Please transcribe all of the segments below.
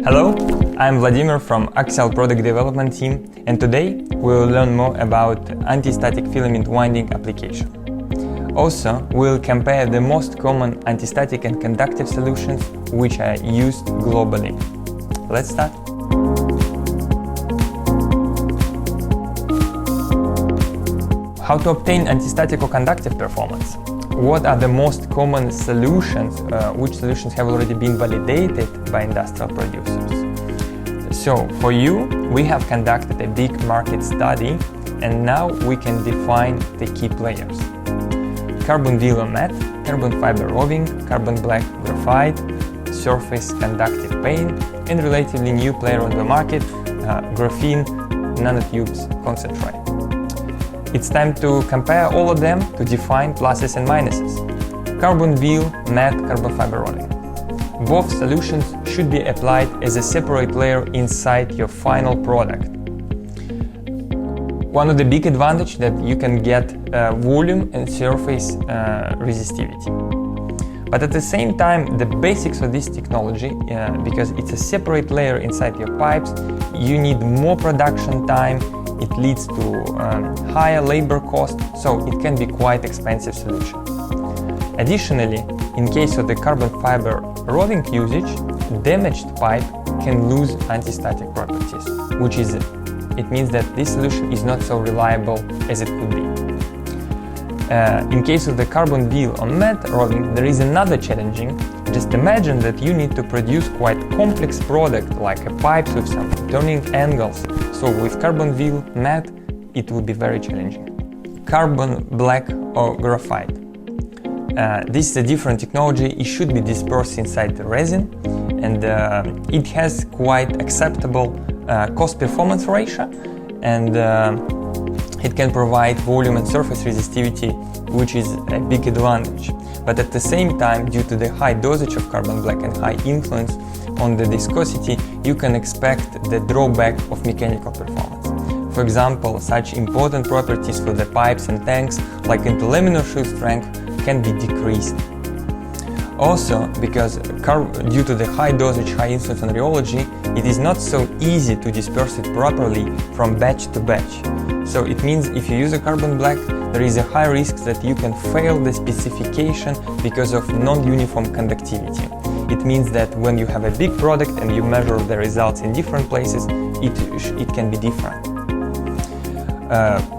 Hello, I'm Vladimir from Axial Product Development Team, and today we will learn more about anti-static filament winding application. Also, we'll compare the most common anti-static and conductive solutions which are used globally. Let's start. How to obtain anti-static or conductive performance? What are the most common solutions, which solutions have already been validated by industrial producers? So, for you, we have conducted a big market study, and now we can define the key players. Carbon velour matte, carbon fiber roving, carbon black graphite, surface conductive paint, and relatively new player on the market, graphene nanotubes concentrate. It's time to compare all of them to define pluses and minuses. Carbon velour matte, carbon fiber roving. Both solutions should be applied as a separate layer inside your final product. One of the big advantages that you can get volume and surface resistivity. But at the same time, the basics of this technology, because it's a separate layer inside your pipes, you need more production time. It leads to higher labor cost, so it can be quite expensive solution. Additionally, in case of the carbon fiber roving usage, damaged pipe can lose anti-static properties, it means that this solution is not so reliable as it could be. In case of the carbon velour or matte roving, there is another challenging. Just imagine that you need to produce quite complex product like a pipe with some turning angles. So with carbon velour matte, it will be very challenging. Carbon black or graphite. This is a different technology. It should be dispersed inside the resin, and it has quite acceptable cost-performance ratio, and it can provide volume and surface resistivity, which is a big advantage. But at the same time, due to the high dosage of carbon black and high influence on the viscosity, you can expect the drawback of mechanical performance. For example, such important properties for the pipes and tanks, like interlaminar shear strength, can be decreased. Also, because due to the high dosage, high influence on rheology, it is not so easy to disperse it properly from batch to batch. So it means if you use a carbon black, there is a high risk that you can fail the specification because of non-uniform conductivity. It means that when you have a big product and you measure the results in different places, it can be different.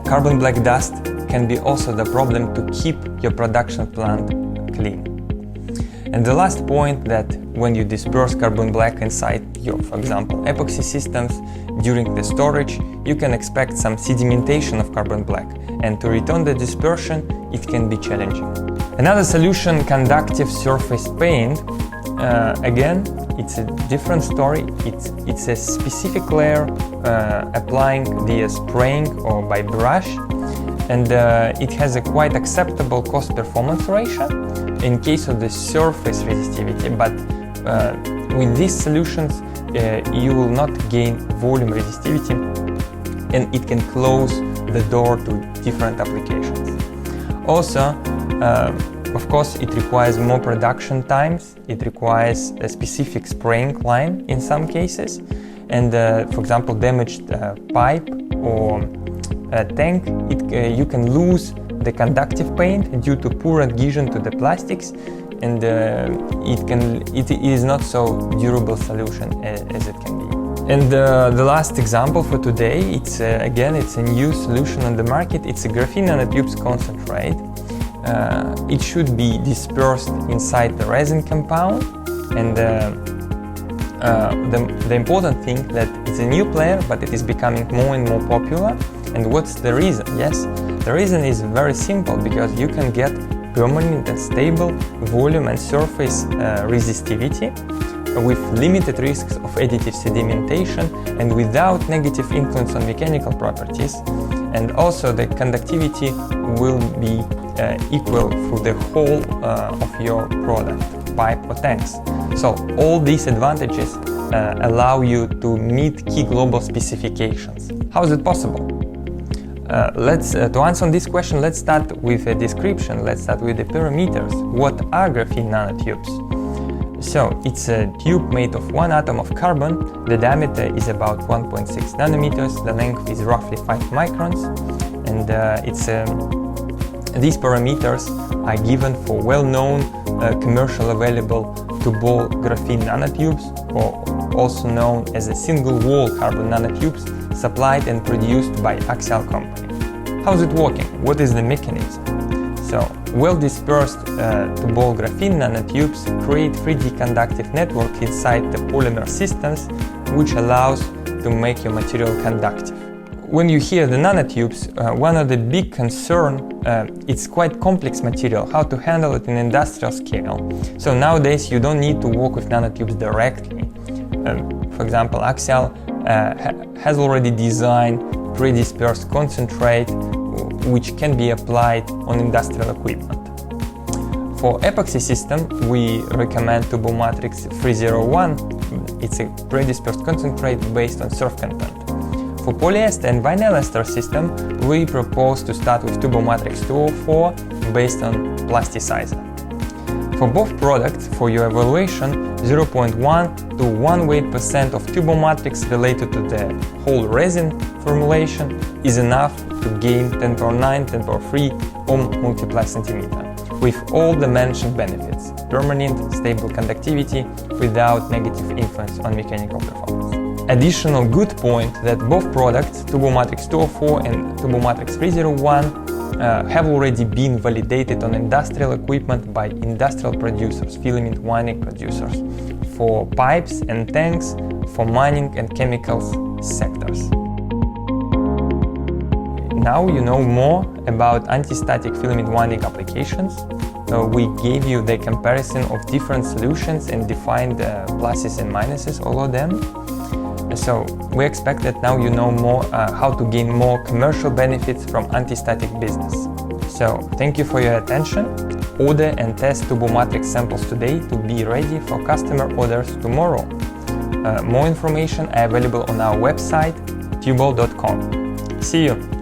Carbon black dust can be also the problem to keep your production plant clean. And the last point, that when you disperse carbon black inside your, for example, epoxy systems, during the storage, you can expect some sedimentation of carbon black, and to return the dispersion, it can be challenging. Another solution, conductive surface paint. Again, it's a different story. It's a specific layer applying via spraying or by brush, and it has a quite acceptable cost-performance ratio in case of the surface resistivity, but with these solutions you will not gain volume resistivity, and it can close the door to different applications. Also, of course, it requires more production times, it requires a specific spraying line in some cases, and for example, damaged pipe or tank, you can lose the conductive paint due to poor adhesion to the plastics, and it is not so durable solution as it can be. And the last example for today, it's a new solution on the market. It's a graphene nanotubes concentrate. It should be dispersed inside the resin compound, and the important thing that it's a new player, but it is becoming more and more popular. And what's the reason? Yes, the reason is very simple, because you can get permanent and stable volume and surface resistivity with limited risks of additive sedimentation and without negative influence on mechanical properties. And also the conductivity will be equal through the whole of your product, pipe or tanks. So all these advantages allow you to meet key global specifications. How is it possible? To answer this question, let's start with a description. Let's start with the parameters. What are graphene nanotubes? So it's a tube made of one atom of carbon. The diameter is about 1.6 nanometers, the length is roughly 5 microns, and these parameters are given for well-known commercial available TUBALL graphene nanotubes, or also known as a single-wall carbon nanotubes, supplied and produced by Axial company. How's it working? What is the mechanism? So, well-dispersed TUBALL graphene nanotubes create 3D conductive network inside the polymer systems, which allows to make your material conductive. When you hear the nanotubes, one of the big concern, it's quite complex material, how to handle it in industrial scale. So nowadays you don't need to work with nanotubes directly. For example, Axial has already designed pre-dispersed concentrate which can be applied on industrial equipment. For epoxy system, we recommend TUBALL MATRIX 301. It's a pre-dispersed concentrate based on surf content. For polyester and vinyl ester system, we propose to start with TUBALL MATRIX 204 based on plasticizer. For both products, for your evaluation, 0.1 to 1 weight% of TUBALL MATRIX related to the whole resin formulation is enough to gain 10 power 9, 10 power 3 ohm multiply centimeter, with all the mentioned benefits: permanent, stable conductivity without negative influence on mechanical performance. Additional good point that both products, TUBALL MATRIX 204 and TUBALL MATRIX 301, have already been validated on industrial equipment by industrial producers, filament winding producers, for pipes and tanks, for mining and chemicals sectors. Now you know more about anti-static filament winding applications. We gave you the comparison of different solutions and defined the pluses and minuses, all of them. So we expect that now you know more how to gain more commercial benefits from anti-static business. So thank you for your attention. Order and test TUBALL MATRIX samples today to be ready for customer orders tomorrow. More information are available on our website tuball.com. See you!